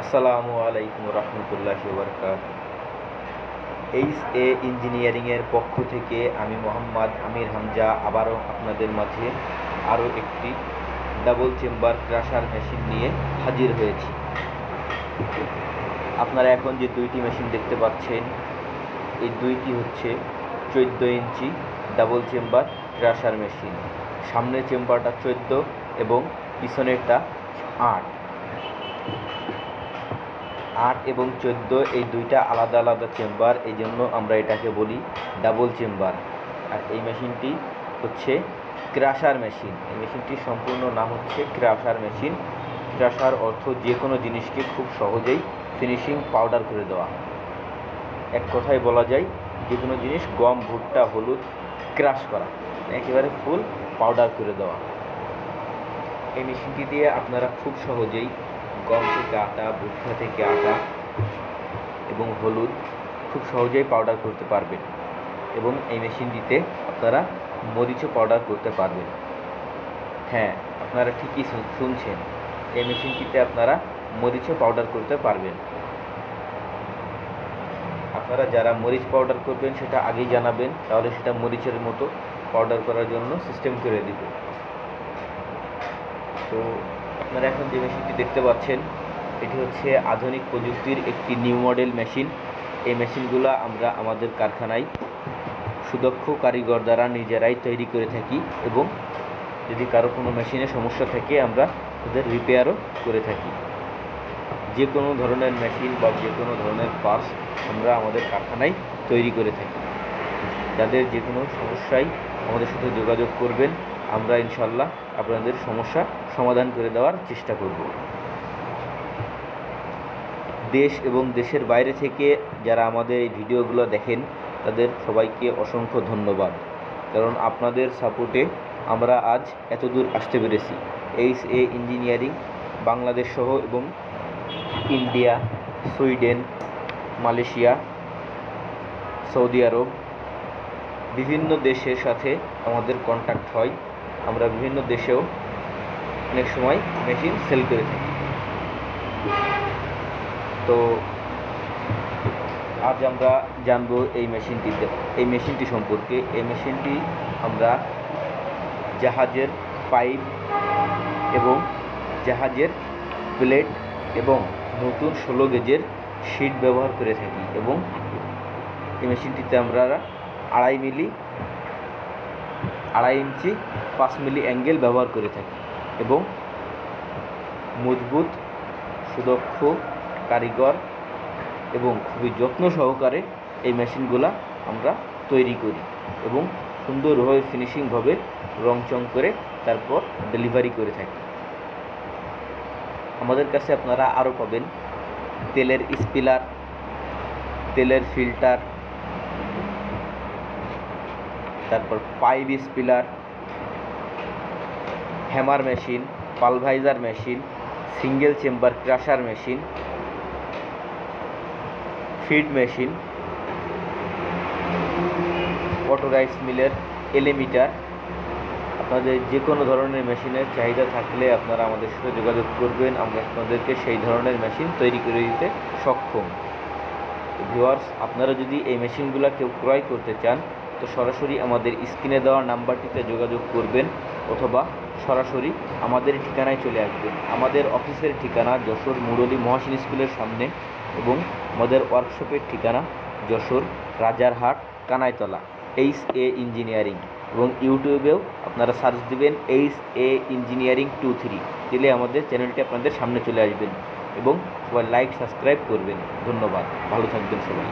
আসসালামু আলাইকুম রহমতুল্লাহি ওয়া বারাকাতুহু। এইচ এ ইঞ্জিনিয়ারিংয়ের পক্ষ থেকে আমি মোহাম্মদ আমির হামজা আবারও আপনাদের মাঝে আরও একটি ডাবল চেম্বার ক্রাশার মেশিন নিয়ে হাজির হয়েছি। আপনারা এখন যে দুইটি মেশিন দেখতে পাচ্ছেন, এই দুইটি হচ্ছে 14 ইঞ্চি ডাবল চেম্বার ক্রাশার মেশিন। সামনের চেম্বারটা 14 এবং পিছনেরটা 8 এবং 14 এই দুইটা আলাদা আলাদা চেম্বার, এই জন্য আমরা এটাকে বলি ডাবল চেম্বার। আর এই মেশিনটি হচ্ছে ক্রাশার মেশিন। এই মেশিনটির সম্পূর্ণ নাম হচ্ছে ক্রাশার মেশিন। ক্রাশার অর্থ যে কোনো জিনিসকে খুব সহজেই ফিনিশিং পাউডার করে দেওয়া। এক কথায় বলা যায় যে কোনো জিনিস গম, ভুট্টা, হলুদ ক্রাশ করা, একেবারে ফুল পাউডার করে দেওয়া। এই মেশিনটি দিয়ে আপনারা খুব সহজেই গম থেকে আটা, ভুট্টা থেকে আটা এবং হলুদ খুব সহজেই পাউডার করতে পারবেন। এবং এই মেশিনটিতে আপনারা মরিচও পাউডার করতে পারবেন। হ্যাঁ, আপনারা ঠিকই শুনছেন, এই মেশিনটিতে আপনারা মরিচও পাউডার করতে পারবেন। আপনারা যারা মরিচ পাউডার করবেন সেটা আগেই জানাবেন, তাহলে সেটা মরিচের মতো পাউডার করার জন্য সিস্টেম করে দিব। তো আপনারা এখন যে মেশিনটি দেখতে পাচ্ছেন, এটি হচ্ছে আধুনিক প্রযুক্তির একটি নিউ মডেল মেশিন। এই মেশিনগুলো আমরা আমাদের কারখানায় সুদক্ষ কারিগর দ্বারা নিজেরাই তৈরি করে থাকি, এবং যদি কারো কোনো মেশিনে সমস্যা থাকে আমরা তাদের রিপেয়ারও করে থাকি। যে কোনো ধরনের মেশিন বা যে কোনো ধরনের পার্টস আমরা আমাদের কারখানায় তৈরি করে থাকি। যাদের যে কোনো সমস্যায় আমাদের সাথে যোগাযোগ করবেন, আমরা ইনশাল্লাহ আপনাদের সমস্যা সমাধান করে দেওয়ার চেষ্টা করব। দেশ এবং দেশের বাইরে থেকে যারা আমাদের এই ভিডিওগুলো দেখেন, তাদের সবাইকে অসংখ্য ধন্যবাদ। কারণ আপনাদের সাপোর্টে আমরা আজ এত দূর আসতে পেরেছি। এইচ এ ইঞ্জিনিয়ারিং বাংলাদেশ সহ এবং ইন্ডিয়া, সুইডেন, মালয়েশিয়া, সৌদি আরব, বিভিন্ন দেশের সাথে আমাদের কন্ট্যাক্ট হয়। আমরা বিভিন্ন দেশেও অনেক সময় মেশিন সেল করে থাকি। তো আজ আমরা জানব এই মেশিনটি সম্পর্কে। এই মেশিনটি আমরা জাহাজের পাইপ এবং জাহাজের প্লেট এবং নতুন 16 গেজের শিট ব্যবহার করে থাকি। এবং এই মেশিনটিতে আমরা 2.5 ইঞ্চি 5 মিলি অ্যাঙ্গেল ব্যবহার করে থাকি, এবং মজবুত, সুদক্ষ কারিগর এবং খুবই যত্ন সহকারে এই মেশিনগুলা আমরা তৈরি করি এবং সুন্দরভাবে ফিনিশিংভাবে রংচং করে তারপর ডেলিভারি করে থাকি। আমাদের কাছে আপনারা আরও পাবেন তেলের স্পিলার, তেলের ফিল্টার, তারপর পাইপ স্পিলার, hammer machine, pulveriser machine, single chamber crusher machine, feed machine, auto rice মিলের এলিমিটার। আপনাদের যে কোনো ধরনের মেশিনের চাহিদা থাকলে আপনারা আমাদের সাথে যোগাযোগ করবেন, আমরা আপনাদেরকে সেই ধরনের মেশিন তৈরি করে দিতে সক্ষম। ভিউয়ার্স, আপনারা যদি এই মেশিনগুলো কেউ ক্রয় করতে চান, তো সরাসরি আমাদের স্ক্রিনে দেওয়া নাম্বারটিতে যোগাযোগ করবেন, অথবা সরাসরি আমাদের ঠিকানায় চলে আসবেন। আমাদের অফিসের ঠিকানা যশোর মুরলী মহাসিন স্কুলের সামনে, এবং আমাদের ওয়ার্কশপের ঠিকানা Jessore Rajarhat Kanaitala H A engineering. এবং ইউটিউবেও আপনারা সার্চ দিবেন এইচ এ ইঞ্জিনিয়ারিং 23, দিলে আমাদের চ্যানেলটি আপনাদের সামনে চলে আসবেন। এবং সবাই লাইক, সাবস্ক্রাইব করবেন। ধন্যবাদ, ভালো থাকবেন সবাই।